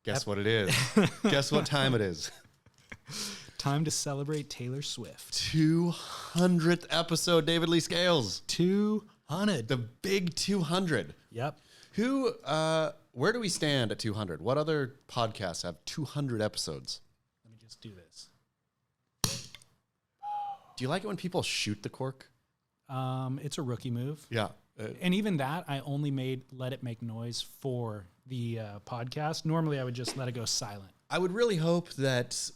Guess what it is? Guess what time it is? Time to celebrate Taylor Swift. 200th episode, David Lee Scales. 200. The big 200. Yep. Where do we stand at 200? What other podcasts have 200 episodes? Let me just do this. Do you like it when people shoot the cork? It's a rookie move. Yeah. And even that, I only let it make noise for the podcast. Normally, I would just let it go silent. I would really hope that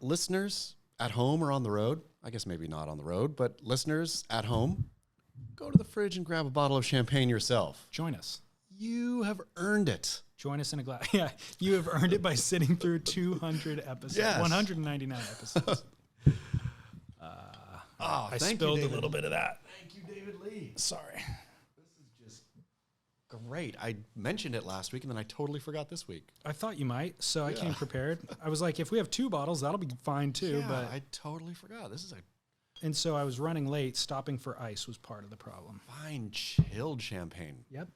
listeners at home or on the road, I guess maybe not on the road, but listeners at home, go to the fridge and grab a bottle of champagne yourself. Join us. You have earned it. Join us in a glass. Yeah, you have earned it by sitting through 200 episodes. Yes. 199 episodes. I spilled a little bit of that. Thank you, David Lee. Sorry. This is just great. I mentioned it last week, and then I totally forgot this week. I thought you might, so I came prepared. I was like, if we have 2 bottles, that'll be fine too. Yeah, But I totally forgot. This is a and so I was running late. Stopping for ice was part of the problem. fine chilled champagne. Yep.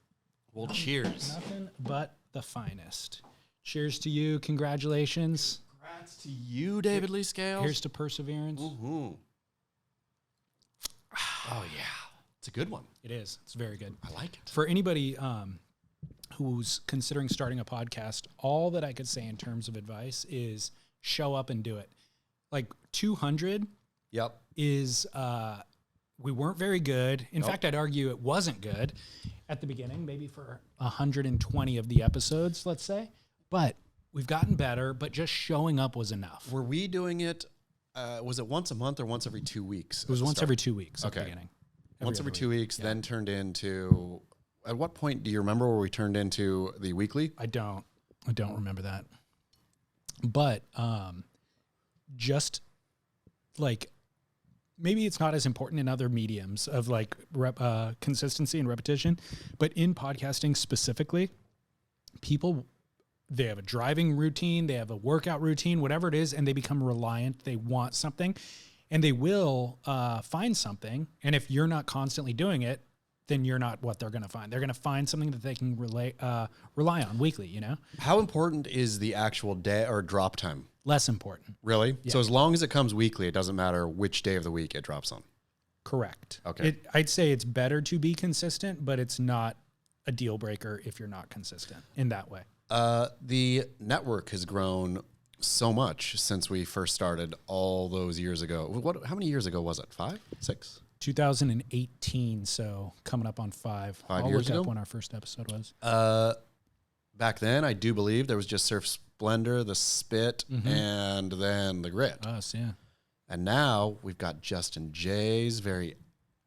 Well, cheers. Nothing but the finest. Cheers to you. Congratulations. Congrats to you, David Lee Scales. Here's to perseverance. Mm-hmm. Oh, yeah. It's a good one. It is. It's very good. I like it. For anybody who's considering starting a podcast, all that I could say in terms of advice is show up and do it. Like 200 Yep. is we weren't very good. In fact, I'd argue it wasn't good at the beginning, maybe for 120 of the episodes, let's say. But we've gotten better, but just showing up was enough. Were we doing it, was it once a month or once every 2 weeks? It was once every 2 weeks at the Okay. beginning. Once every 2 weeks, then turned into, at what point do you remember where we turned into the weekly? I don't remember that. But just like maybe it's not as important in other mediums of like consistency and repetition, but in podcasting specifically, people, they have a driving routine, they have a workout routine, whatever it is, and they become reliant. They want something, and they will find something. And if you're not constantly doing it, then you're not what they're going to find. They're going to find something that they can rely on weekly, you know? How important is the actual day or drop time? Less important. Really? Yeah. So as long as it comes weekly, it doesn't matter which day of the week it drops on. Correct. Okay. I'd say it's better to be consistent, but it's not a deal breaker if you're not consistent in that way. The network has grown so much since we first started all those years ago. How many years ago was it? 5? 6? 2018, so coming up on 5. I'll look years ago? up when our first episode was. Back then, I do believe there was just Surf Splendor, The Spit, and then The Grit. Us, yeah. And now we've got Justin Jay's very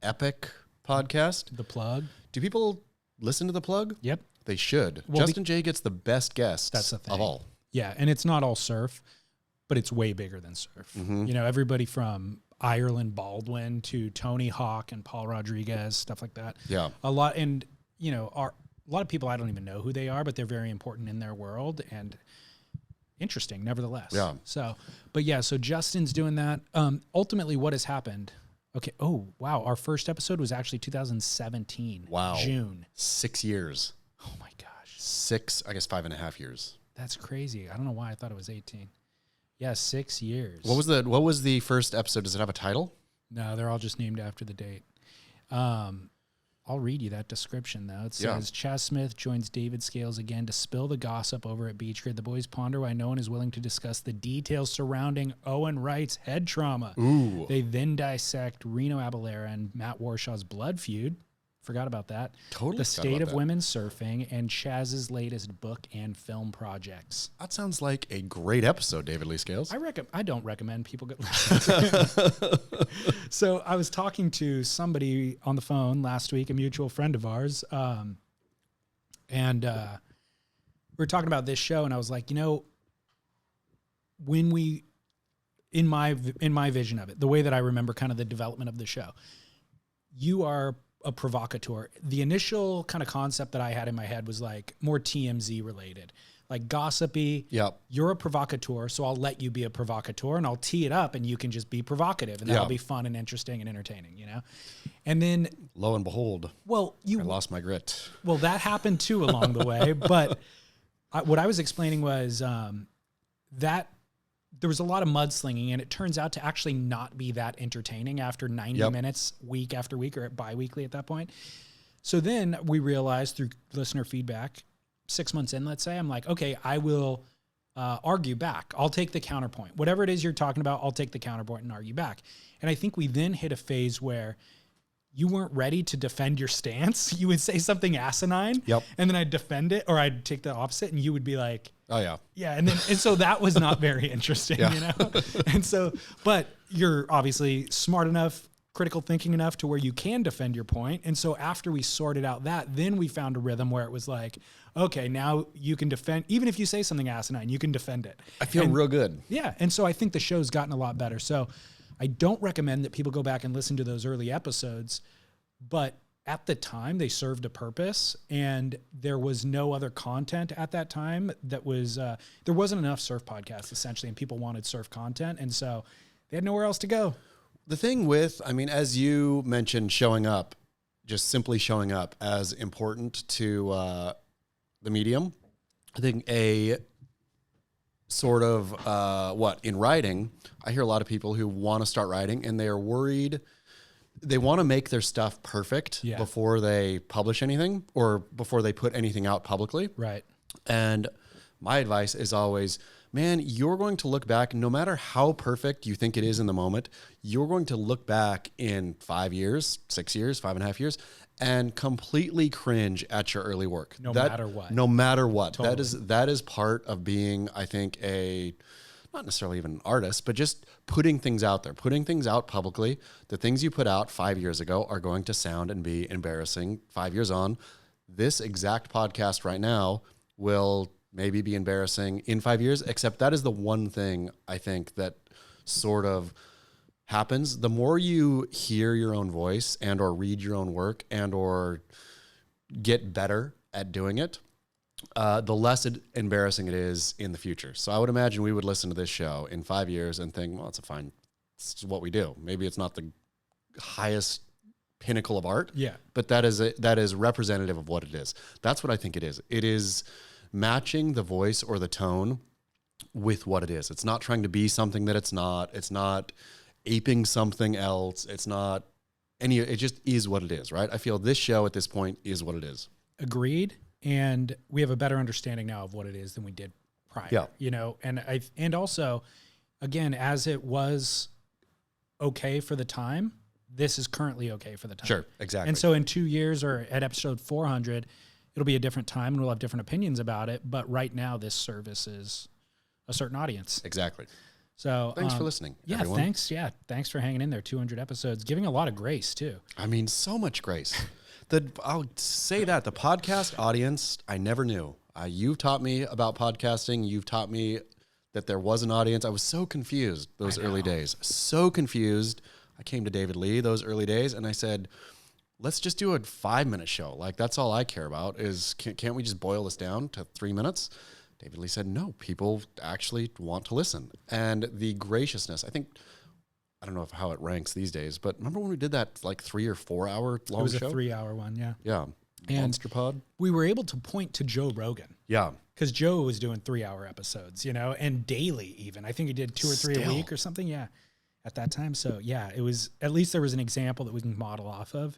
epic podcast. The Plug. Do people listen to The Plug? Yep. They should. Well, Justin Jay gets the best guests That's the thing. of all. Yeah, and it's not all surf, but it's way bigger than surf. You know, everybody from Ireland Baldwin to Tony Hawk and Paul Rodriguez, stuff like that. Yeah. A lot, and you know, a lot of people I don't even know who they are, but they're very important in their world and interesting, nevertheless. Yeah. So, but yeah, so Justin's doing that. Ultimately, what has happened? Okay. Oh, wow. Our first episode was actually 2017. Wow. June. 6 years. Oh my gosh. 6, I guess 5.5 years. That's crazy. I don't know why I thought it was 18. Yeah, 6 years. What was the first episode? Does it have a title? No, they're all just named after the date. I'll read you that description, though. It says, Chaz Smith joins David Scales again to spill the gossip over at Beach Grid. The boys ponder why no one is willing to discuss the details surrounding Owen Wright's head trauma. Ooh. They then dissect Reno Abalera and Matt Warshaw's blood feud. Forgot about that. Totally The forgot state about of that. women's surfing and Chaz's latest book and film projects. That sounds like a great episode, David Lee Scales. I don't recommend people get listen. So I was talking to somebody on the phone last week, a mutual friend of ours, and we were talking about this show, and I was like, you know, when we, in my vision of it, the way that I remember kind of the development of the show, you are a provocateur. The initial kind of concept that I had in my head was like more TMZ related, like gossipy. Yep. You're a provocateur, so I'll let you be a provocateur and I'll tee it up and you can just be provocative and that'll be fun and interesting and entertaining, you know? And then, Lo and behold, well, I lost my grit. well, that happened too along the way, but what I was explaining was that there was a lot of mudslinging, and it turns out to actually not be that entertaining after 90 minutes, week after week, or bi-weekly at that point. So then we realized through listener feedback, 6 months in, let's say, I'm like, okay, I will argue back. I'll take the counterpoint. Whatever it is you're talking about, I'll take the counterpoint and argue back. And I think we then hit a phase where you weren't ready to defend your stance. You would say something asinine, and then I'd defend it, or I'd take the opposite, and you would be like, "Oh yeah, yeah." And so that was not very interesting, you know. And so, but you're obviously smart enough, critical thinking enough to where you can defend your point. And so after we sorted out that, then we found a rhythm where it was like, okay, now you can defend, even if you say something asinine, you can defend it. I feel real good. Yeah, and so I think the show's gotten a lot better. So I don't recommend that people go back and listen to those early episodes, but at the time they served a purpose, and there was no other content at that time that was, there wasn't enough surf podcasts essentially, and people wanted surf content. And so they had nowhere else to go. The thing with, I mean, as you mentioned, showing up, just simply showing up as important to the medium, I think a sort of in writing, I hear a lot of people who want to start writing and they are worried. They want to make their stuff perfect before they publish anything or before they put anything out publicly. Right. And my advice is always, man, you're going to look back, no matter how perfect you think it is in the moment, you're going to look back in 5 years, 6 years, 5.5 years, and completely cringe at your early work. No matter what. No matter what. Totally. That is part of being, I think, not necessarily even an artist, but just putting things out there, putting things out publicly. The things you put out 5 years ago are going to sound and be embarrassing 5 years on. This exact podcast right now will maybe be embarrassing in 5 years, except that is the one thing I think that sort of happens. The more you hear your own voice and or read your own work and or get better at doing it, the less embarrassing it is in the future. So I would imagine we would listen to this show in 5 years and think, well, it's what we do. Maybe it's not the highest pinnacle of art, but that is representative of what it is. That's what I think it is. It is matching the voice or the tone with what it is. It's not trying to be something that it's not. It's not aping something else. It's not it just is what it is, right? I feel this show at this point is what it is. Agreed. And we have a better understanding now of what it is than we did prior, you know? And also, again, as it was okay for the time, this is currently okay for the time. Sure, exactly. And so in 2 years or at episode 400, it'll be a different time and we'll have different opinions about it. But right now, this services a certain audience. Exactly. So thanks for listening. Yeah, everyone. thanks. Yeah, thanks for hanging in there. 200 episodes, giving a lot of grace too. I mean, so much grace. I'll say that the podcast audience, I never knew. You've taught me about podcasting. You've taught me that there was an audience. I was so confused those early days. So confused. I came to David Lee those early days and I said, let's just do a 5-minute show. Like, that's all I care about is, can't we just boil this down to 3 minutes? David Lee said, no, people actually want to listen. And the graciousness, I don't know how it ranks these days, but remember when we did that like 3 or 4 hour long show? It was a 3-hour one, yeah. Yeah. And Monster Pod. We were able to point to Joe Rogan. Yeah. Because Joe was doing 3-hour episodes, you know, and daily even. I think he did 2 or 3 a week or something, yeah, at that time. So, yeah, it was, at least there was an example that we can model off of.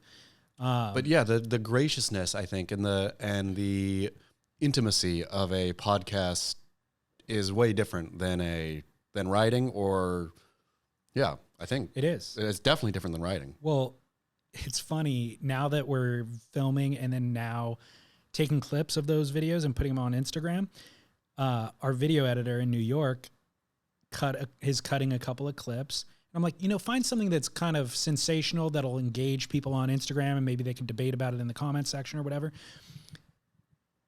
But yeah, the graciousness, I think, and the intimacy of a podcast is way different than writing or, yeah, I think. It is. It's definitely different than writing. Well, it's funny now that we're filming and then now taking clips of those videos and putting them on Instagram. Our video editor in New York is cutting a couple of clips. I'm like, find something that's kind of sensational that'll engage people on Instagram and maybe they can debate about it in the comment section or whatever.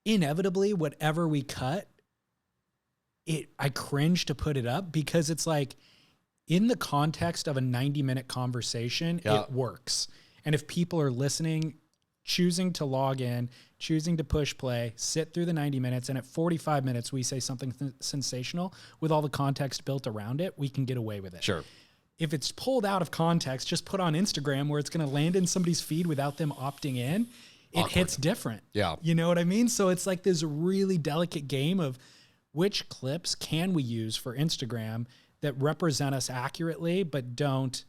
Inevitably, whatever we cut, I cringe to put it up because it's like in the context of a 90-minute conversation, it works. And if people are listening, choosing to log in, choosing to push play, sit through the 90 minutes, and at 45 minutes, we say something sensational with all the context built around it, we can get away with it. Sure. If it's pulled out of context, just put on Instagram where it's going to land in somebody's feed without them opting in, it awkward. hits different. Yeah. You know what I mean? So it's like this really delicate game of which clips can we use for Instagram that represent us accurately, but don't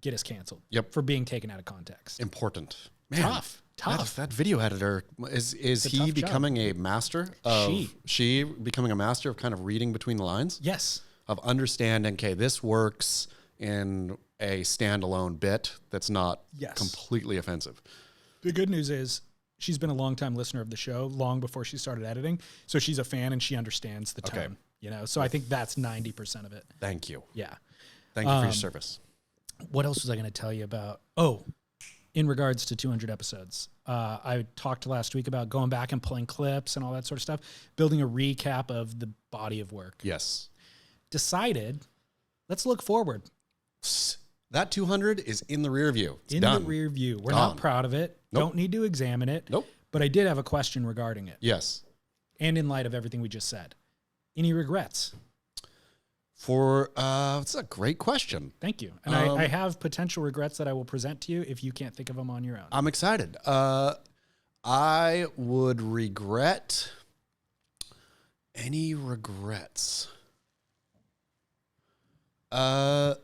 get us canceled Yep. for being taken out of context. Important. Man, Tough. That video editor, is a he tough job. becoming a master of, She becoming a master of kind of reading between the lines? Yes. Of understanding, okay, this works in a standalone bit that's not Yes. completely offensive. The good news is she's been a longtime listener of the show long before she started editing. So she's a fan and she understands the tone, Okay. you know? So I think that's 90% of it. Thank you. Yeah. Thank you for your service. What else was I going to tell you about? Oh, in regards to 200 episodes, I talked last week about going back and pulling clips and all that sort of stuff, building a recap of the body of work. Yes. Decided, let's look forward. That 200 is in the rear view. It's In done. the rear view. We're Gone. not proud of it. Nope. Don't need to examine it. Nope. But I did have a question regarding it. Yes. And in light of everything we just said. Any regrets? It's a great question. Thank you. And I have potential regrets that I will present to you if you can't think of them on your own. I'm excited. I would regret any regrets. No.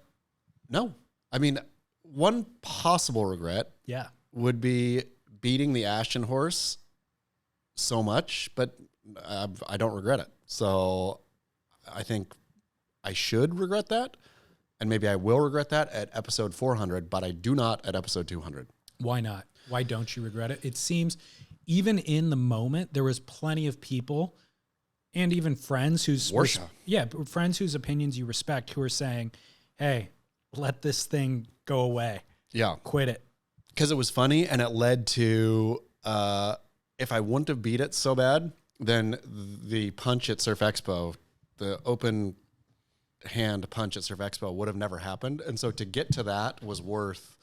I mean, one possible regret Yeah. would be beating the Ashton horse so much, but I don't regret it. So I think I should regret that, and maybe I will regret that at episode 400, but I do not at episode 200. Why not? Why don't you regret it? It seems even in the moment, there was plenty of people and even friends friends whose opinions you respect who are saying, hey, let this thing go away. Yeah. Quit it. Because it was funny, and it led to, if I wouldn't have beat it so bad, then the punch at Surf Expo, the open hand punch at Surf Expo would have never happened. And so to get to that was worth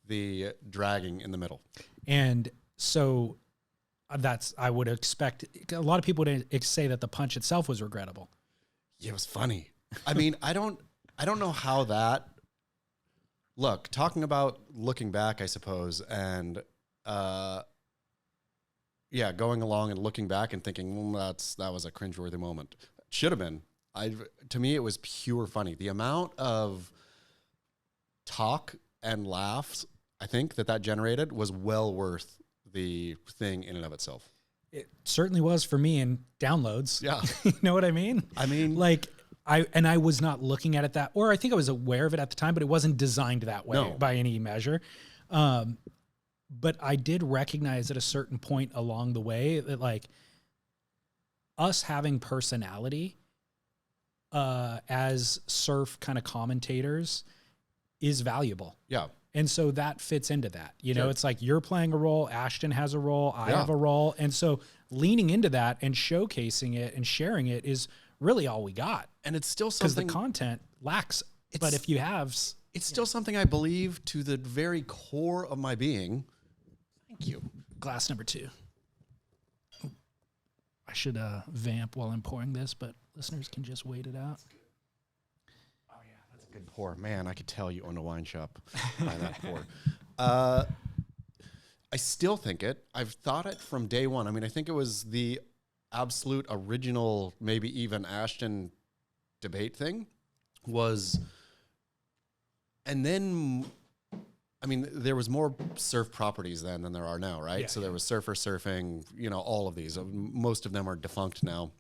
the dragging in the middle. And so I would expect, a lot of people would say that the punch itself was regrettable. Yeah, it was funny. I mean, I don't know how that, look, talking about looking back, I suppose, and, going along and looking back and thinking, that was a cringeworthy moment. Should have been. To me, it was pure funny. The amount of talk and laughs, I think, that generated was well worth the thing in and of itself. It certainly was for me in downloads. Yeah. You know what I mean? I mean, like I was not looking at it or I think I was aware of it at the time, but it wasn't designed that way by any measure. But I did recognize at a certain point along the way that like us having personality as surf kind of commentators is valuable. Yeah. And so that fits into that. You know, Sure. it's like you're playing a role, Ashton has a role, I have a role. And so leaning into that and showcasing it and sharing it is really all we got. And it's still Because the something, content lacks. But if you have... it's still something I believe to the very core of my being. Thank you. Glass number 2. I should vamp while I'm pouring this, but listeners can just wait it out. Oh yeah, that's a good pour. Man, I could tell you own a wine shop by that pour. I still think it. I've thought it from day one. I mean, I think it was the absolute original, maybe even Ashton debate thing was, and then, I mean, there was more surf properties then than there are now, right? Yeah, So there was Surfer Surfing, all of these. Most of them are defunct now.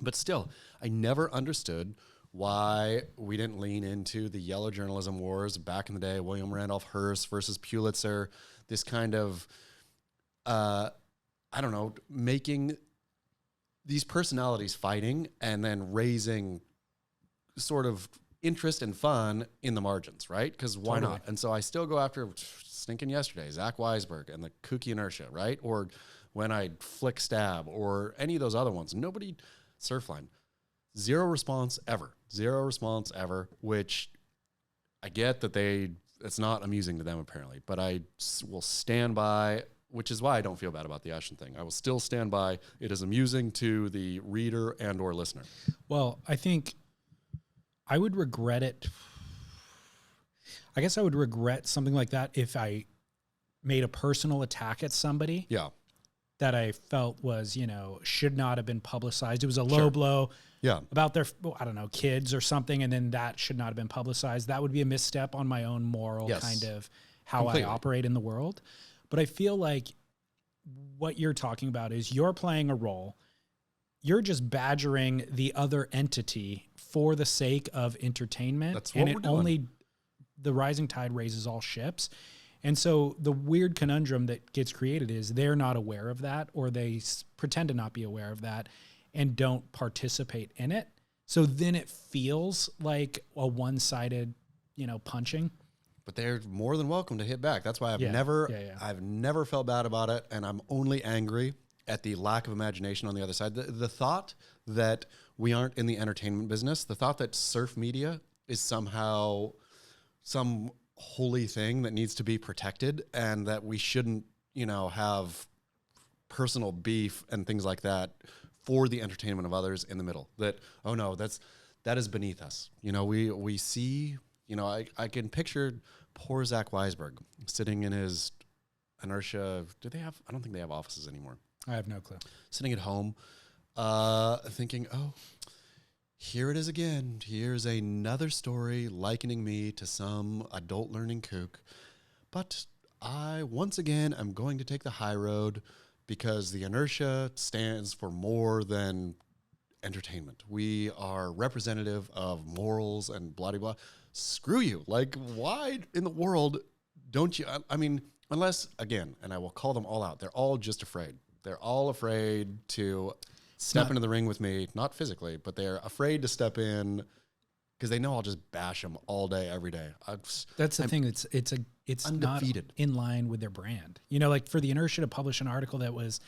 But still, I never understood why we didn't lean into the yellow journalism wars back in the day, William Randolph Hearst versus Pulitzer, this kind of, making these personalities fighting and then raising sort of interest and fun in the margins, right? Because why Totally. not? And so I still go after stinking yesterday, Zach Weisberg and the kooky inertia, right? Or when I flick stab or any of those other ones. Nobody, Surfline, zero response ever, which I get that it's not amusing to them apparently, but I will stand by, which is why I don't feel bad about the Ashton thing. I will still stand by. It is amusing to the reader and or listener. Well, I think I would regret it. I guess I would regret something like that if I made a personal attack at somebody Yeah. that I felt was, should not have been publicized. It was a low Sure. blow Yeah. about their, I don't know, kids or something. And then that should not have been publicized. That would be a misstep on my own moral Yes. kind of how Completely. I operate in the world. But I feel like what you're talking about is you're playing a role. You're just badgering the other entity for the sake of entertainment. That's what we're doing. The rising tide raises all ships. And so the weird conundrum that gets created is they're not aware of that, or they pretend to not be aware of that and don't participate in it. So then it feels like a one-sided, punching. But they're more than welcome to hit back. That's why I've Yeah. never Yeah. I've never felt bad about it, and I'm only angry at the lack of imagination on the other side. The thought that we aren't in the entertainment business, the thought that surf media is somehow some holy thing that needs to be protected, and that we shouldn't, have personal beef and things like that for the entertainment of others in the middle. That, oh no, that is beneath us. We see, I can picture poor Zach Weisberg sitting in his Inertia. I don't think they have offices anymore. I have no clue. Sitting at home, thinking, oh, here it is again. Here's another story likening me to some adult learning kook. But I, once again, am going to take the high road because the Inertia stands for more than entertainment. We are representative of morals and blah, blah, blah. Screw you. Like, why in the world don't you? I mean, unless, again, and I will call them all out, they're all just afraid. They're all afraid to step into the ring with me, not physically, but they're afraid to step in because they know I'll just bash them all day, every day. That's the thing. It's undefeated. not in line with their brand. Like for the Inertia to publish an article that was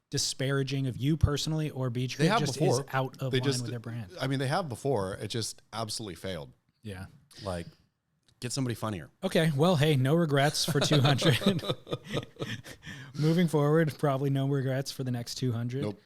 disparaging of you personally or Beach Grit just is out of line with their brand. I mean, they have before. It just absolutely failed. Yeah. Like, get somebody funnier. Okay. Well, hey, no regrets for 200. Moving forward, probably no regrets for the next 200. Nope.